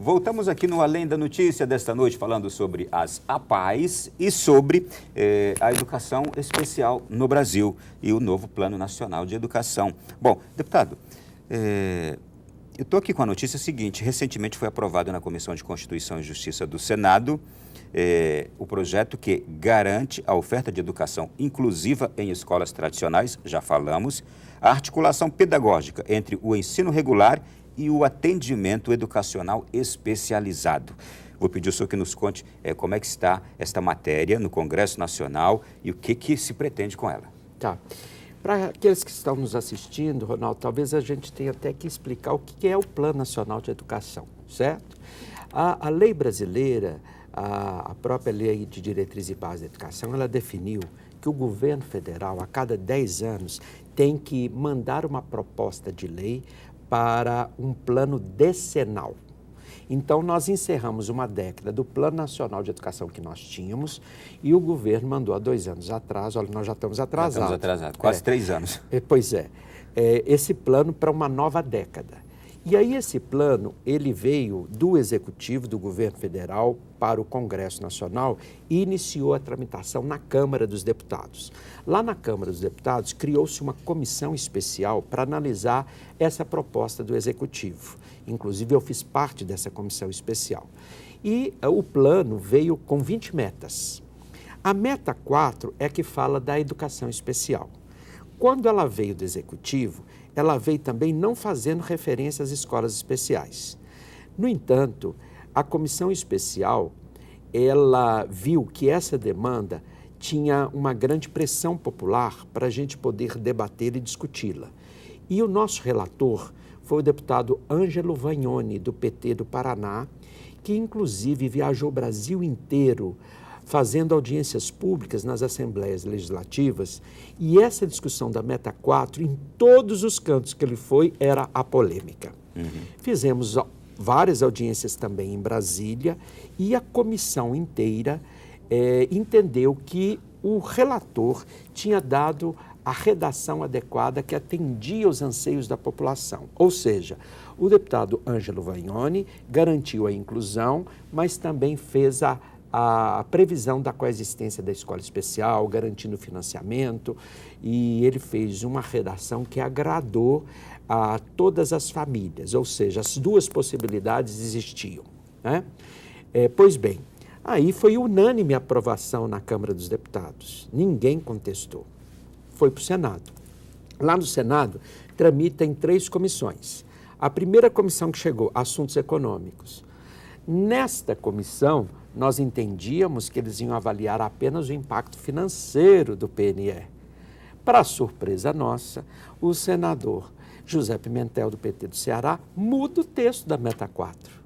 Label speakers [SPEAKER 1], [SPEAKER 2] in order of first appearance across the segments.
[SPEAKER 1] Voltamos aqui no Além da Notícia desta noite falando sobre as APAES e sobre a educação especial no Brasil e o novo Plano Nacional de Educação. Bom, deputado, eu estou aqui com a notícia seguinte. Recentemente foi aprovado na Comissão de Constituição e Justiça do Senado o projeto que garante a oferta de educação inclusiva em escolas tradicionais, já falamos, a articulação pedagógica entre o ensino regular e o atendimento educacional especializado. Vou pedir ao senhor que nos conte como é que está esta matéria no Congresso Nacional e o que se pretende com ela.
[SPEAKER 2] Tá. Para aqueles que estão nos assistindo, Ronaldo, talvez a gente tenha até que explicar o que é o Plano Nacional de Educação, certo? A lei brasileira, a própria Lei de Diretrizes e Bases da Educação, ela definiu que o governo federal, a cada 10 anos, tem que mandar uma proposta de lei para um plano decenal. Então, nós encerramos uma década do Plano Nacional de Educação que nós tínhamos e o governo mandou há 2 anos atrás, olha, nós já estamos atrasados.
[SPEAKER 1] Já estamos atrasados, quase 3 anos.
[SPEAKER 2] Pois é, esse plano para uma nova década. E aí esse plano, ele veio do Executivo, do Governo Federal, para o Congresso Nacional e iniciou a tramitação na Câmara dos Deputados. Lá na Câmara dos Deputados, criou-se uma comissão especial para analisar essa proposta do Executivo. Inclusive, eu fiz parte dessa comissão especial. E o plano veio com 20 metas. A meta 4 é que fala da educação especial. Quando ela veio do Executivo, ela veio também não fazendo referência às escolas especiais. No entanto, a comissão especial, ela viu que essa demanda tinha uma grande pressão popular para a gente poder debater e discuti-la. E o nosso relator foi o deputado Ângelo Vagnoni, do PT do Paraná, que inclusive viajou o Brasil inteiro fazendo audiências públicas nas assembleias legislativas, e essa discussão da Meta 4, em todos os cantos que ele foi, era a polêmica. Fizemos várias audiências também em Brasília, e a comissão inteira entendeu que o relator tinha dado a redação adequada que atendia aos anseios da população. Ou seja, o deputado Ângelo Vagnoni garantiu a inclusão, mas também fez a previsão da coexistência da escola especial, garantindo o financiamento, e ele fez uma redação que agradou a todas as famílias, ou seja, as duas possibilidades existiam, né? Pois bem, aí foi unânime a aprovação na Câmara dos Deputados, ninguém contestou, foi para o Senado. Lá no Senado, tramita em 3 comissões. A primeira comissão que chegou, Assuntos Econômicos. Nesta comissão, nós entendíamos que eles iam avaliar apenas o impacto financeiro do PNE. Para surpresa nossa, o senador José Pimentel, do PT do Ceará, muda o texto da Meta 4.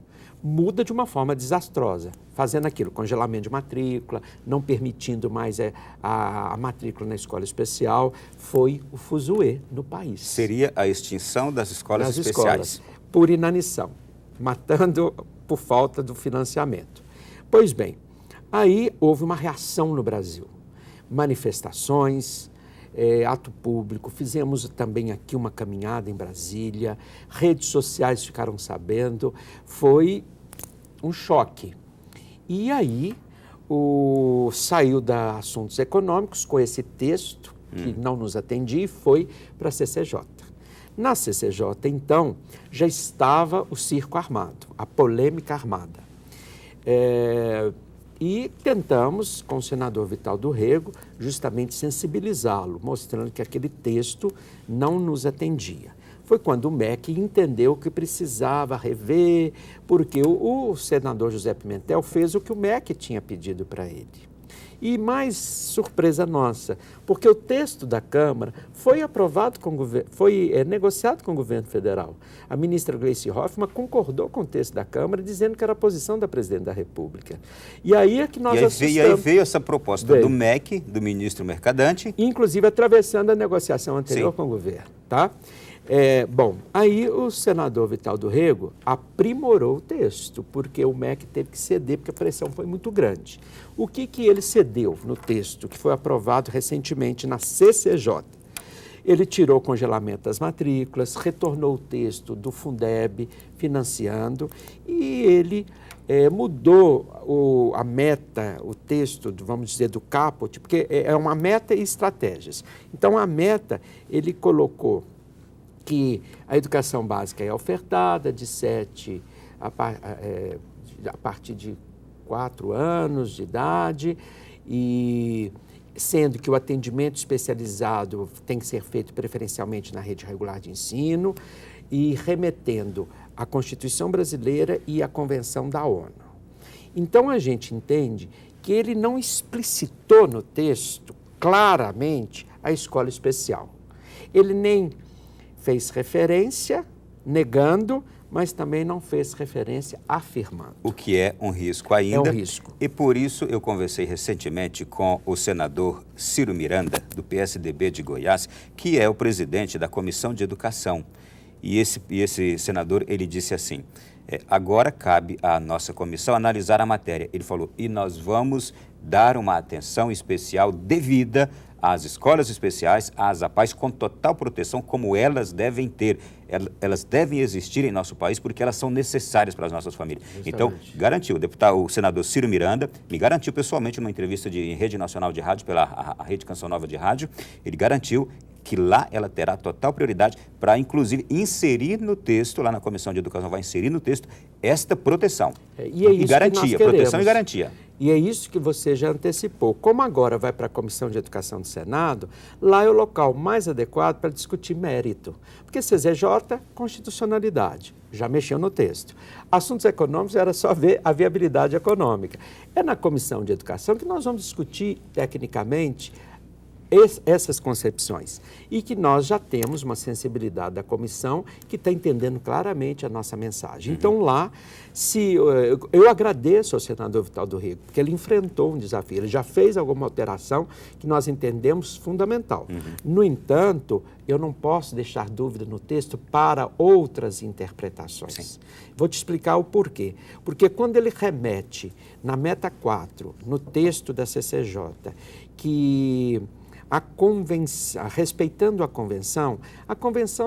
[SPEAKER 2] Muda de uma forma desastrosa, fazendo aquilo, congelamento de matrícula, não permitindo mais a matrícula na escola especial. Foi o fuzuê no país.
[SPEAKER 1] Seria a extinção das escolas especiais.
[SPEAKER 2] Por inanição, matando por falta do financiamento. Pois bem, aí houve uma reação no Brasil, manifestações, ato público, fizemos também aqui uma caminhada em Brasília, redes sociais ficaram sabendo, foi um choque. E aí saiu da Assuntos Econômicos com esse texto, que não nos atendia, e foi para a CCJ. Na CCJ, então, já estava o circo armado, a polêmica armada. E tentamos, com o senador Vital do Rego, justamente sensibilizá-lo, mostrando que aquele texto não nos atendia. Foi quando o MEC entendeu que precisava rever, porque o senador José Pimentel fez o que o MEC tinha pedido para ele. E mais surpresa nossa, porque o texto da Câmara foi aprovado foi negociado com o governo federal. A ministra Gleice Hoffmann concordou com o texto da Câmara, dizendo que era a posição da presidente da República. E aí é que nós assustamos.
[SPEAKER 1] E aí veio essa proposta do MEC, do ministro Mercadante.
[SPEAKER 2] Inclusive atravessando a negociação anterior com o governo, tá? Bom, aí o senador Vital do Rego aprimorou o texto, porque o MEC teve que ceder, porque a pressão foi muito grande. O que ele cedeu no texto, que foi aprovado recentemente na CCJ? Ele tirou o congelamento das matrículas, retornou o texto do Fundeb, financiando, e ele mudou a meta, o texto, vamos dizer, do caput, porque é uma meta e estratégias. Então, a meta, ele colocou que a educação básica é ofertada de 7 a partir de 4 anos de idade, e sendo que o atendimento especializado tem que ser feito preferencialmente na rede regular de ensino, e remetendo à Constituição Brasileira e à Convenção da ONU. Então, a gente entende que ele não explicitou no texto claramente a escola especial. Ele nem fez referência negando, mas também não fez referência afirmando.
[SPEAKER 1] O que é um risco ainda.
[SPEAKER 2] É um risco.
[SPEAKER 1] E por isso eu conversei recentemente com o senador Ciro Miranda, do PSDB de Goiás, que é o presidente da Comissão de Educação. E esse senador, ele disse assim, agora cabe à nossa comissão analisar a matéria. Ele falou, e nós vamos dar uma atenção especial devida às escolas especiais, às APAES, com total proteção, como elas devem ter. Elas devem existir em nosso país porque elas são necessárias para as nossas famílias. Justamente. Então, garantiu, o senador Ciro Miranda me garantiu pessoalmente numa entrevista em rede nacional de rádio, pela a Rede Canção Nova de Rádio, ele garantiu que lá ela terá total prioridade para, inclusive, inserir no texto, lá na Comissão de Educação vai inserir no texto, esta proteção.
[SPEAKER 2] E garantia,
[SPEAKER 1] proteção e garantia.
[SPEAKER 2] E é isso que você já antecipou. Como agora vai para a Comissão de Educação do Senado, lá é o local mais adequado para discutir mérito. Porque CZJ, constitucionalidade, já mexeu no texto. Assuntos econômicos era só ver a viabilidade econômica. É na Comissão de Educação que nós vamos discutir tecnicamente essas concepções, e que nós já temos uma sensibilidade da comissão que está entendendo claramente a nossa mensagem. Então, lá, eu agradeço ao senador Vital do Rego, porque ele enfrentou um desafio, ele já fez alguma alteração que nós entendemos fundamental. No entanto, eu não posso deixar dúvida no texto para outras interpretações.
[SPEAKER 1] Sim.
[SPEAKER 2] Vou te explicar o porquê. Porque quando ele remete na meta 4, no texto da CCJ, que respeitando a convenção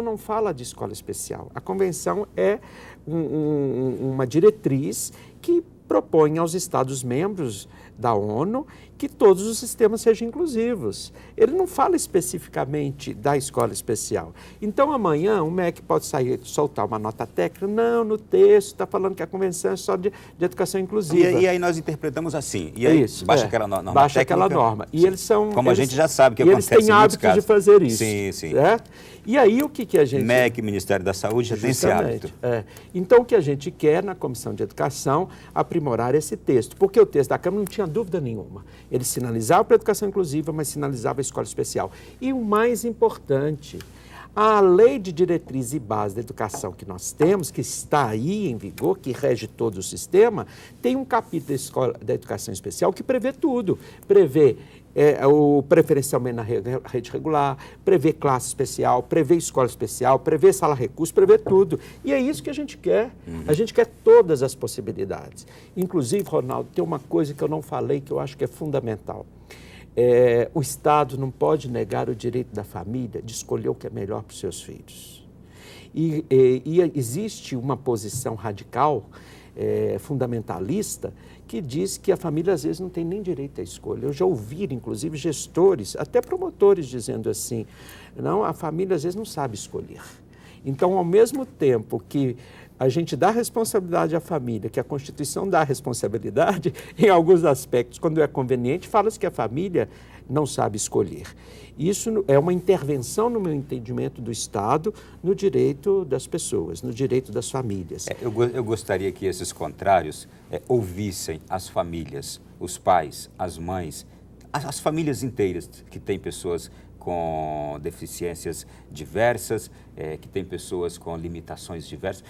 [SPEAKER 2] não fala de escola especial. A convenção é uma diretriz que propõe aos Estados-membros da ONU que todos os sistemas sejam inclusivos. Ele não fala especificamente da escola especial. Então, amanhã, o MEC pode soltar uma nota técnica, não, no texto está falando que a convenção é só de educação inclusiva.
[SPEAKER 1] E aí nós interpretamos assim, e aí baixa aquela norma
[SPEAKER 2] baixa
[SPEAKER 1] técnica.
[SPEAKER 2] Aquela norma. E eles são...
[SPEAKER 1] Como a gente já sabe que acontece
[SPEAKER 2] eles têm hábito
[SPEAKER 1] casos.
[SPEAKER 2] de fazer isso.
[SPEAKER 1] Sim, sim.
[SPEAKER 2] Certo? E aí, o que a gente...
[SPEAKER 1] MEC, Ministério da Saúde, já tem esse hábito.
[SPEAKER 2] Então, o que a gente quer na Comissão de Educação, aprimorar esse texto, porque o texto da Câmara não tinha dúvida nenhuma. Ele sinalizava para a educação inclusiva, mas sinalizava a escola especial. E o mais importante, a Lei de Diretriz e Base da Educação que nós temos, que está aí em vigor, que rege todo o sistema, tem um capítulo da educação especial que prevê tudo. Prevê o preferencialmente na rede regular, prevê classe especial, prevê escola especial, prevê sala recurso, prevê tudo. E é isso que a gente quer. A gente quer todas as possibilidades. Inclusive, Ronaldo, tem uma coisa que eu não falei que eu acho que é fundamental. O Estado não pode negar o direito da família de escolher o que é melhor para os seus filhos. E existe uma posição radical, fundamentalista, que diz que a família às vezes não tem nem direito à escolha. Eu já ouvi, inclusive, gestores, até promotores dizendo assim, não, a família às vezes não sabe escolher. Então, ao mesmo tempo que a gente dá responsabilidade à família, que a Constituição dá responsabilidade, em alguns aspectos, quando é conveniente, fala-se que a família não sabe escolher. Isso é uma intervenção, no meu entendimento, do Estado no direito das pessoas, no direito das famílias.
[SPEAKER 1] Eu gostaria que esses contrários ouvissem as famílias, os pais, as mães, as famílias inteiras que têm pessoas com deficiências diversas, que têm pessoas com limitações diversas,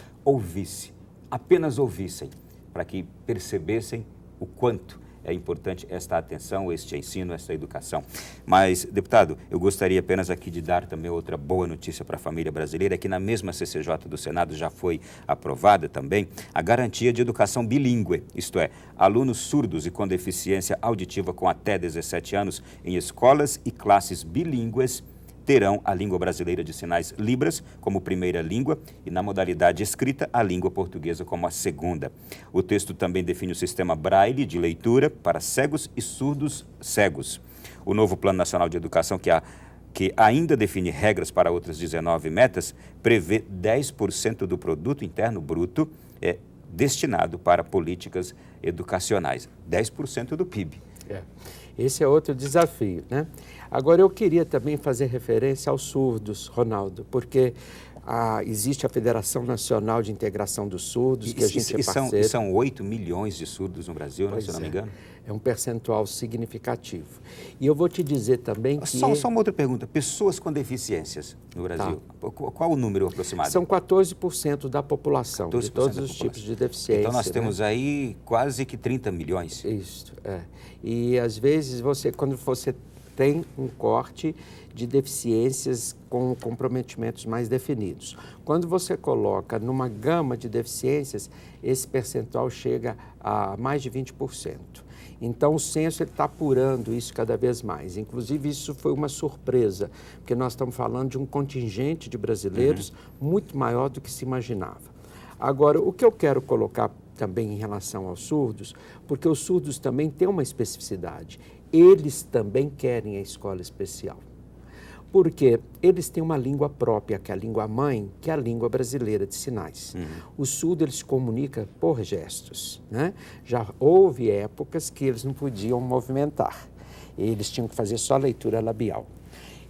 [SPEAKER 1] apenas ouvissem, para que percebessem o quanto é importante esta atenção, este ensino, esta educação. Mas, deputado, eu gostaria apenas aqui de dar também outra boa notícia para a família brasileira, que na mesma CCJ do Senado já foi aprovada também a garantia de educação bilíngue, isto é, alunos surdos e com deficiência auditiva com até 17 anos em escolas e classes bilíngues terão a língua brasileira de sinais Libras como primeira língua e, na modalidade escrita, a língua portuguesa como a segunda. O texto também define o sistema Braille de leitura para cegos e surdos cegos. O novo Plano Nacional de Educação, que ainda define regras para outras 19 metas, prevê 10% do produto interno bruto destinado para políticas educacionais. 10% do PIB.
[SPEAKER 2] Esse é outro desafio, né? Agora, eu queria também fazer referência aos surdos, Ronaldo, porque existe a Federação Nacional de Integração dos Surdos, que a gente é parceiro.
[SPEAKER 1] E são 8 milhões de surdos no Brasil, né, se eu não me engano.
[SPEAKER 2] É um percentual significativo. E eu vou te dizer também que...
[SPEAKER 1] Só uma outra pergunta. Pessoas com deficiências no Brasil, qual o número aproximado?
[SPEAKER 2] São 14% da população, de todos os tipos de deficiência.
[SPEAKER 1] Então nós temos aí quase que 30 milhões.
[SPEAKER 2] Isso, E às vezes quando você tem um corte de deficiências com comprometimentos mais definidos. Quando você coloca numa gama de deficiências, esse percentual chega a mais de 20%. Então, o censo está apurando isso cada vez mais. Inclusive, isso foi uma surpresa, porque nós estamos falando de um contingente de brasileiros muito maior do que se imaginava. Agora, o que eu quero colocar também em relação aos surdos, porque os surdos também têm uma especificidade. Eles também querem a escola especial. Porque eles têm uma língua própria, que é a língua mãe, que é a língua brasileira de sinais. O surdo, ele se comunica por gestos, né? Já houve épocas que eles não podiam movimentar. Eles tinham que fazer só leitura labial.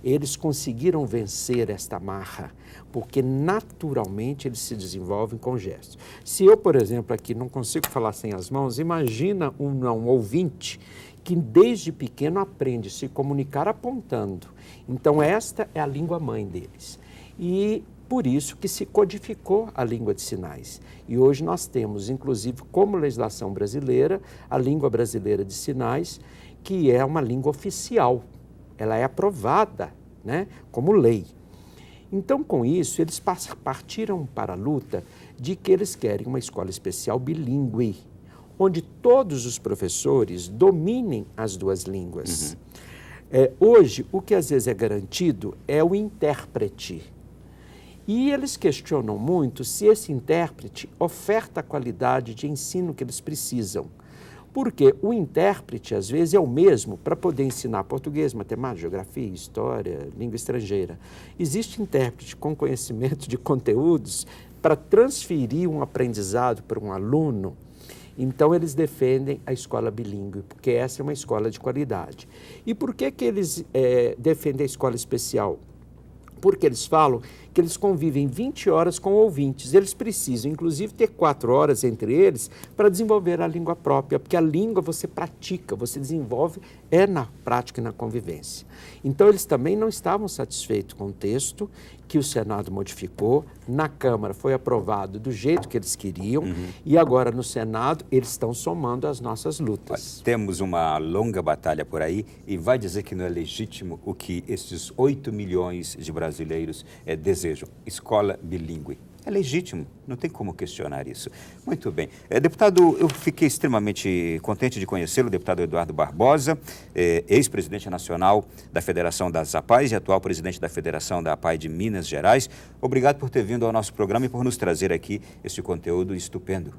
[SPEAKER 2] Eles conseguiram vencer esta marra, porque naturalmente eles se desenvolvem com gestos. Se eu, por exemplo, aqui não consigo falar sem as mãos, imagina um ouvinte que desde pequeno aprende a se comunicar apontando. Então, esta é a língua mãe deles. E por isso que se codificou a língua de sinais. E hoje nós temos, inclusive, como legislação brasileira, a língua brasileira de sinais, que é uma língua oficial. Ela é aprovada, né, como lei. Então, com isso, eles partiram para a luta de que eles querem uma escola especial bilíngue, onde todos os professores dominem as duas línguas. Hoje, o que às vezes é garantido é o intérprete. E eles questionam muito se esse intérprete oferta a qualidade de ensino que eles precisam. Porque o intérprete, às vezes, é o mesmo para poder ensinar português, matemática, geografia, história, língua estrangeira. Existe intérprete com conhecimento de conteúdos para transferir um aprendizado para um aluno. Então, eles defendem a escola bilíngue, porque essa é uma escola de qualidade. E por que eles defendem a escola especial? Porque eles falam que eles convivem 20 horas com ouvintes. Eles precisam, inclusive, ter 4 horas entre eles para desenvolver a língua própria, porque a língua você pratica, você desenvolve na prática e na convivência. Então, eles também não estavam satisfeitos com o texto que o Senado modificou. Na Câmara foi aprovado do jeito que eles queriam e agora no Senado eles estão somando as nossas lutas.
[SPEAKER 1] Temos uma longa batalha por aí e vai dizer que não é legítimo o que esses 8 milhões de brasileiros desejam, escola bilíngue. É legítimo, não tem como questionar isso. Muito bem. Deputado, eu fiquei extremamente contente de conhecê-lo, deputado Eduardo Barbosa, ex-presidente nacional da Federação das APAES e atual presidente da Federação da APAE de Minas Gerais. Obrigado por ter vindo ao nosso programa e por nos trazer aqui esse conteúdo estupendo.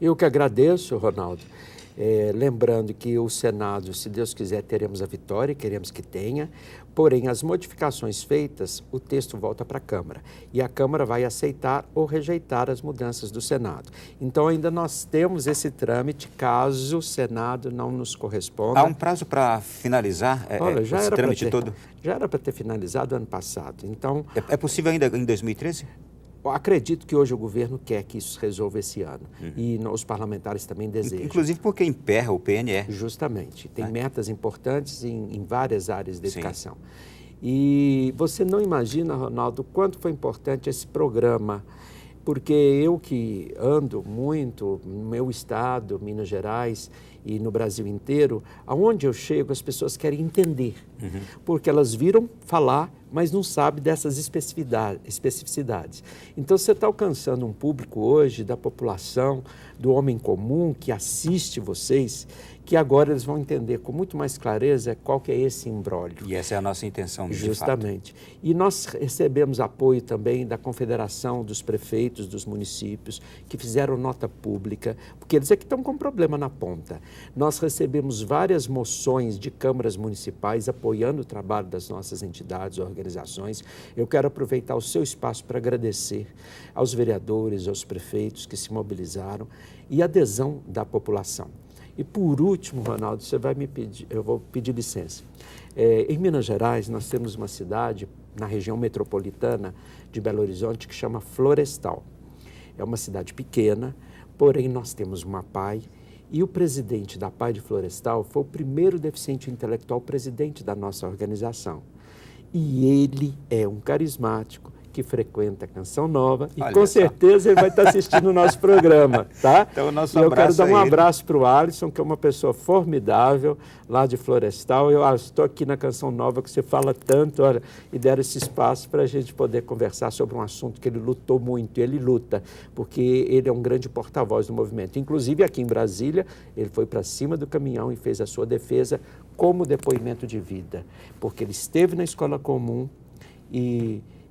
[SPEAKER 2] Eu que agradeço, Ronaldo. Lembrando que o Senado, se Deus quiser, teremos a vitória, queremos que tenha, porém, as modificações feitas, o texto volta para a Câmara, e a Câmara vai aceitar ou rejeitar as mudanças do Senado. Então, ainda nós temos esse trâmite, caso o Senado não nos corresponda.
[SPEAKER 1] Há um prazo para finalizar esse trâmite todo?
[SPEAKER 2] Já era para ter finalizado ano passado, então...
[SPEAKER 1] É possível ainda em 2013?
[SPEAKER 2] Acredito que hoje o governo quer que isso resolva esse ano e os parlamentares também desejam.
[SPEAKER 1] Inclusive porque emperra o PNE.
[SPEAKER 2] Justamente. Tem metas importantes em várias áreas da educação. E você não imagina, Ronaldo, o quanto foi importante esse programa, porque eu que ando muito no meu estado, Minas Gerais, e no Brasil inteiro, aonde eu chego, as pessoas querem entender, porque elas viram falar, mas não sabe dessas especificidades. Então, você está alcançando um público hoje da população, do homem comum que assiste vocês, que agora eles vão entender com muito mais clareza qual que é esse imbróglio.
[SPEAKER 1] E essa é a nossa intenção, de
[SPEAKER 2] Justamente. E nós recebemos apoio também da Confederação dos Prefeitos dos Municípios, que fizeram nota pública, porque eles é que estão com problema na ponta. Nós recebemos várias moções de câmaras municipais apoiando o trabalho das nossas entidades, organizações. Eu quero aproveitar o seu espaço para agradecer aos vereadores, aos prefeitos que se mobilizaram e a adesão da população. E por último, Ronaldo, você vai me pedir, eu vou pedir licença. Em Minas Gerais, nós temos uma cidade na região metropolitana de Belo Horizonte que chama Florestal. É uma cidade pequena, porém nós temos uma APAI e o presidente da APAI de Florestal foi o primeiro deficiente intelectual presidente da nossa organização. E ele é um carismático que frequenta a Canção Nova e com certeza ele vai estar assistindo o nosso programa, tá?
[SPEAKER 1] Então, o nosso
[SPEAKER 2] abraço. Eu quero dar um abraço para o Alisson, que é uma pessoa formidável lá de Florestal. Eu estou aqui na Canção Nova, que você fala tanto, olha, e deram esse espaço para a gente poder conversar sobre um assunto que ele lutou muito. Ele luta, porque ele é um grande porta-voz do movimento. Inclusive, aqui em Brasília, ele foi para cima do caminhão e fez a sua defesa como depoimento de vida, porque ele esteve na escola comum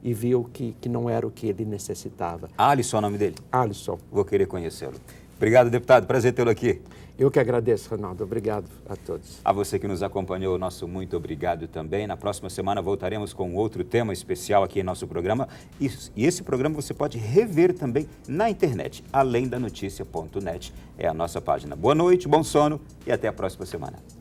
[SPEAKER 2] e viu que não era o que ele necessitava.
[SPEAKER 1] Alisson é o nome dele?
[SPEAKER 2] Alisson.
[SPEAKER 1] Vou querer conhecê-lo. Obrigado, deputado. Prazer tê-lo aqui.
[SPEAKER 2] Eu que agradeço, Ronaldo. Obrigado a todos.
[SPEAKER 1] A você que nos acompanhou, nosso muito obrigado também. Na próxima semana voltaremos com outro tema especial aqui em nosso programa. E esse programa você pode rever também na internet. Além da notícia.net é a nossa página. Boa noite, bom sono e até a próxima semana.